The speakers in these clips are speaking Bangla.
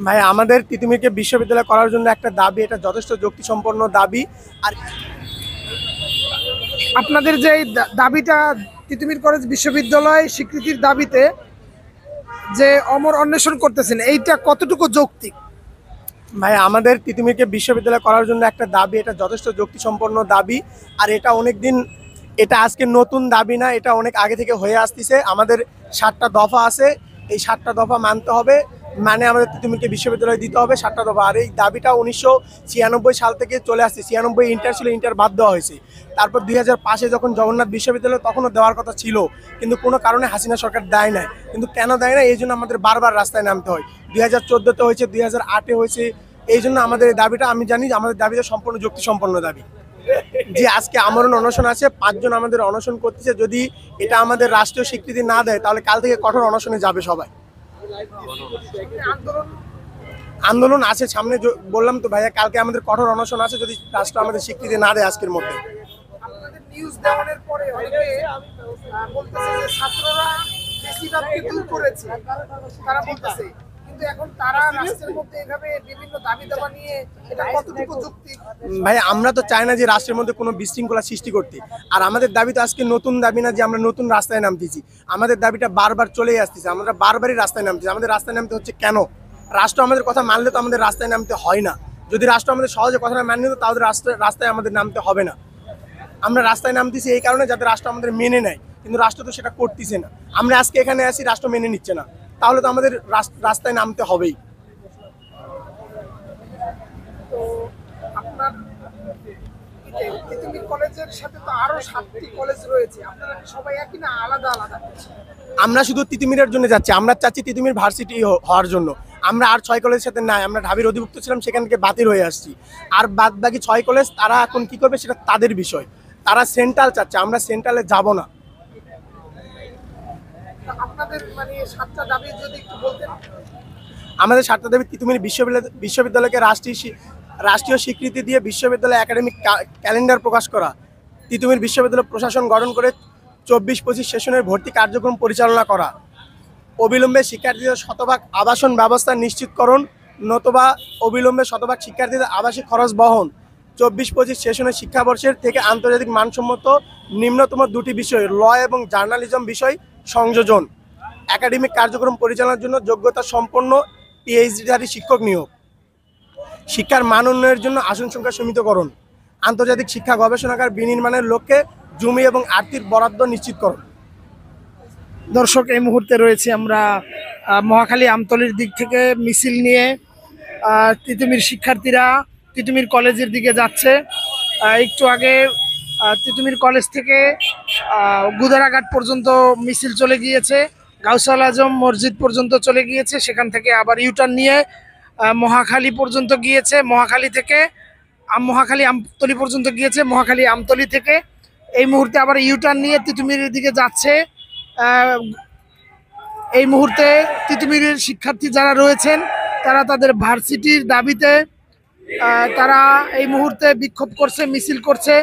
ভাই আমাদের তিতুমিরকে বিশ্ববিদ্যালয় করার জন্য একটা দাবি, এটা যথেষ্ট যুক্তিসম্পন্ন দাবি। আর আপনাদের যে এই দাবিটা তিতুমির কলেজ বিশ্ববিদ্যালয় স্বীকৃতির দাবিতে যে অমর অন্বেষণ করতেছেন, এইটা কতটুকু যৌক্তিক? ভাই আমাদের তিতুমিরকে বিশ্ববিদ্যালয় করার জন্য একটা দাবি, এটা যথেষ্ট যুক্তিসম্পন্ন দাবি। আর এটা অনেক দিন, এটা আজকে নতুন দাবি না, এটা অনেক আগে থেকে হয়ে আসতেছে। আমাদের 7টা দফা আছে, এই 7টা দফা মানতে হবে, মানে আমাদের তিতুমিরকে বিশ্ববিদ্যালয় দিতে হবে 7টা দফা। আর এই দাবিটা 1996 সাল থেকে চলে আসছে। 96 ইন্টার ছিল, ইন্টার বাদ দেওয়া হয়েছে। তারপর 2005-এ যখন জগন্নাথ বিশ্ববিদ্যালয়, তখনও দেওয়ার কথা ছিল, কিন্তু কোনো কারণে হাসিনা সরকার দেয় না। কিন্তু কেন দেয় না, এই জন্য আমাদের বারবার রাস্তায় নামতে হয়। 2014-তে হয়েছে, 2008-এ হয়েছে। এই জন্য আমাদের এই দাবিটা, আমি জানি যে আমাদের দাবিটা সম্পূর্ণ যুক্তিসম্পন্ন দাবি। যে আজকে আমরণ অনশন আছে, 5 জন আমাদের অনশন করতেছে। যদি এটা আমাদের রাষ্ট্রীয় স্বীকৃতি না দেয়, তাহলে কাল থেকে কঠোর অনশনে যাবে সবাই। আন্দোলন আছে সামনে, বললাম তো ভাইয়া, কালকে আমাদের কঠোর অনশন আছে, যদি রাষ্ট্র আমাদের স্বীকৃতি না দেয় আজকের মধ্যে। আপনাদের নিউজ দেওয়ানোর পরে অনেকে বলতেছে যে ছাত্ররা বেশিরভাগকে দূর করেছে, তারা বলতেছে, কিন্তু এখন তারা রাষ্ট্রের মধ্যে এইভাবে বিভিন্ন দাবি দাবা নিয়ে, এটা কতটুকু যুক্তি? ভাই আমরা তো চাই না যে রাষ্ট্রের মধ্যে কোনো বিশৃঙ্খলা সৃষ্টি করতে। আর আমাদের দাবি তো আজকে নতুন দাবি না যে আমরা নতুন রাস্তায় নামতেছি। আমাদের দাবিটা বারবার চলেই আসতেছে, আমরা বারবারই রাস্তায় নামতেছি। আমাদের রাস্তায় নামতে হচ্ছে কেন? রাষ্ট্র আমাদের কথা মানলে তো আমাদের রাস্তায় নামতে হয় না। যদি রাষ্ট্র আমাদের সহজে কথাটা মানলে তো তাহলে রাস্তায় আমাদের নামতে হবে না। আমরা রাস্তায় নামতেছি এই কারণে যাতে রাষ্ট্র আমাদের মেনে নেয়, কিন্তু রাষ্ট্র তো সেটা করতেছে না। আমরা আজকে এখানে আসি, রাষ্ট্র মেনে নিচ্ছে না, তাহলে তো আমাদের রাস্তায় নামতে হবেই। তো আপনার তিতুমির কলেজের সাথে তো আরো 7টি কলেজ রয়েছে, আপনারা সবাই একই না আলাদা আলাদা? আমরা শুধু তিতুমিরের জন্য যাচ্ছি, আমরা চাচ্ছি তিতুমির ভার্সিটি হওয়ার জন্য। আমরা আর 6 কলেজের সাথে নাই, আমরা ঢাবির অধিভুক্ত ছিলাম, সেখান থেকে বাতিল হয়ে আসছি। আর বাদ বাকি 6 কলেজ তারা এখন কি করবে সেটা তাদের বিষয়। তারা সেন্ট্রাল চাচ্ছে, আমরা সেন্ট্রালে যাব না। আপনাদের মানে 7টা দাবি যদি একটু বলতেন। আমাদের 7টা দাবি: তিতুমির বিশ্ববিদ্যালয়কে রাষ্ট্রীয় স্বীকৃতি দিয়ে বিশ্ববিদ্যালয় একাডেমিক ক্যালেন্ডার প্রকাশ করা, তিতুমির বিশ্ববিদ্যালয় প্রশাসন গঠন করে 24-25 সেশনের ভর্তি কার্যক্রম পরিচালনা করা, অবিলম্বে শিক্ষার্থীদের শতভাগ আবাসন ব্যবস্থা নিশ্চিতকরণ, নতুবা অবিলম্বে শতভাগ শিক্ষার্থীদের আবাসিক খরচ বহন, 24-25 সেশনের শিক্ষাবর্ষের থেকে আন্তর্জাতিক মানসম্মত নিম্নতম 2টি বিষয় ল এবং জার্নালিজম বিষয় সংযোজন, একাডেমিক কার্যক্রম পরিচালনার জন্য যোগ্যতা সম্পন্ন পিএইচডিধারী শিক্ষক নিয়োগ, শিক্ষার মান উন্নয়নের জন্য আসন সংখ্যা সীমিতকরণ, আন্তর্জাতিক শিক্ষা গবেষণাগার বিনির্মাণের লক্ষ্যে জমি এবং আর্থিক বরাদ্দ নিশ্চিতকরণ। দর্শক, এই মুহূর্তে রয়েছে আমরা মহাখালী আমতলীর দিক থেকে মিছিল নিয়ে তিতুমির শিক্ষার্থীরা তিতুমির কলেজের দিকে যাচ্ছে। একটু আগে তিতুমির কলেজ থেকে গুদারাঘাট পর্যন্ত মিছিল চলে গিয়েছে, গাউসুল আজম মসজিদ পর্যন্ত চলে গিয়েছে, সেখান থেকে আবার ইউটার্ন নিয়ে মহাখালী পর্যন্ত গিয়েছে, মহাখালী আমতলী পর্যন্ত গিয়েছে, মহাখালী আমতলী থেকে এই মুহূর্তে আবার ইউটার্ন নিয়ে তিতুমিরের দিকে যাচ্ছে। এই মুহূর্তে তিতুমিরের শিক্ষার্থী যারা রয়েছেন তারা তাদের ভার্সিটির দাবিতে তারা এই মুহূর্তে বিক্ষোভ করছে, মিছিল করছে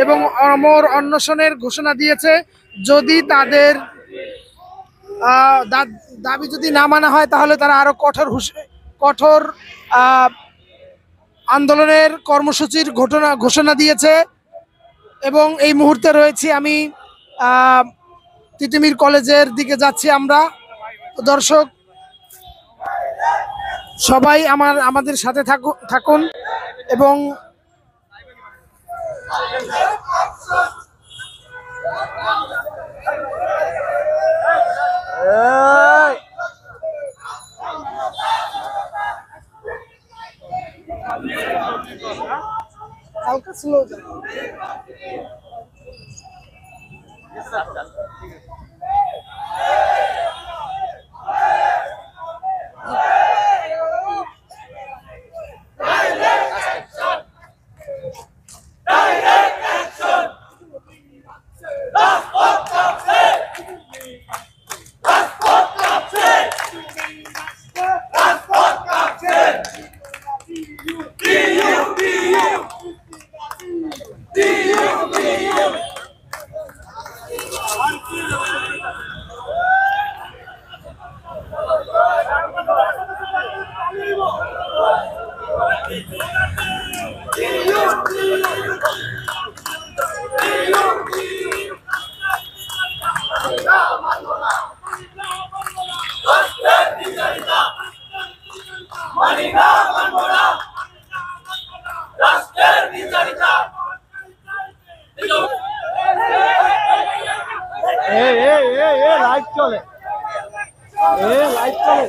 এবং অমর অনশনের ঘোষণা দিয়েছে। যদি তাদের দাবি যদি না মানা হয়, তাহলে তারা আরো কঠোর আন্দোলনের কর্মসূচির ঘোষণা দিয়েছে। এবং এই মুহূর্তে রয়েছি আমি তিতুমির কলেজের দিকে যাচ্ছি আমরা। দর্শক সবাই আমাদের সাথে থাকুন এবং হালকা স্লো। লাইভ চলে, লাইভ চলে।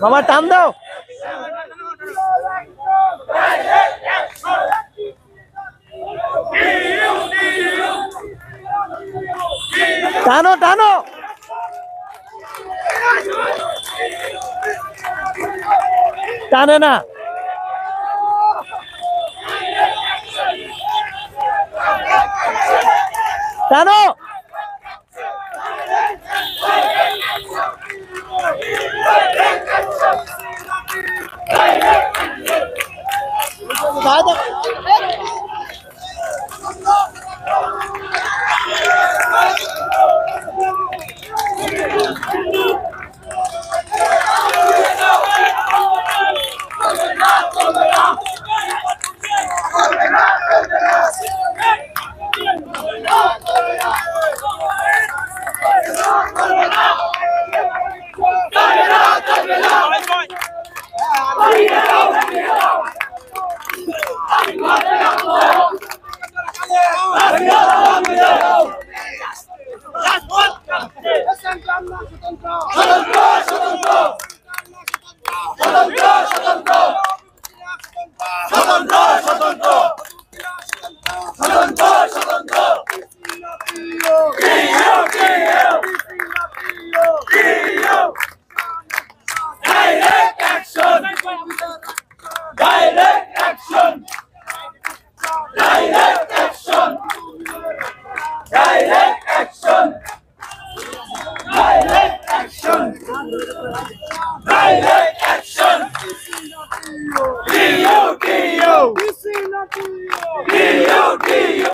মামা টান দাও। টানো টানো, টানে না। টানো, Direct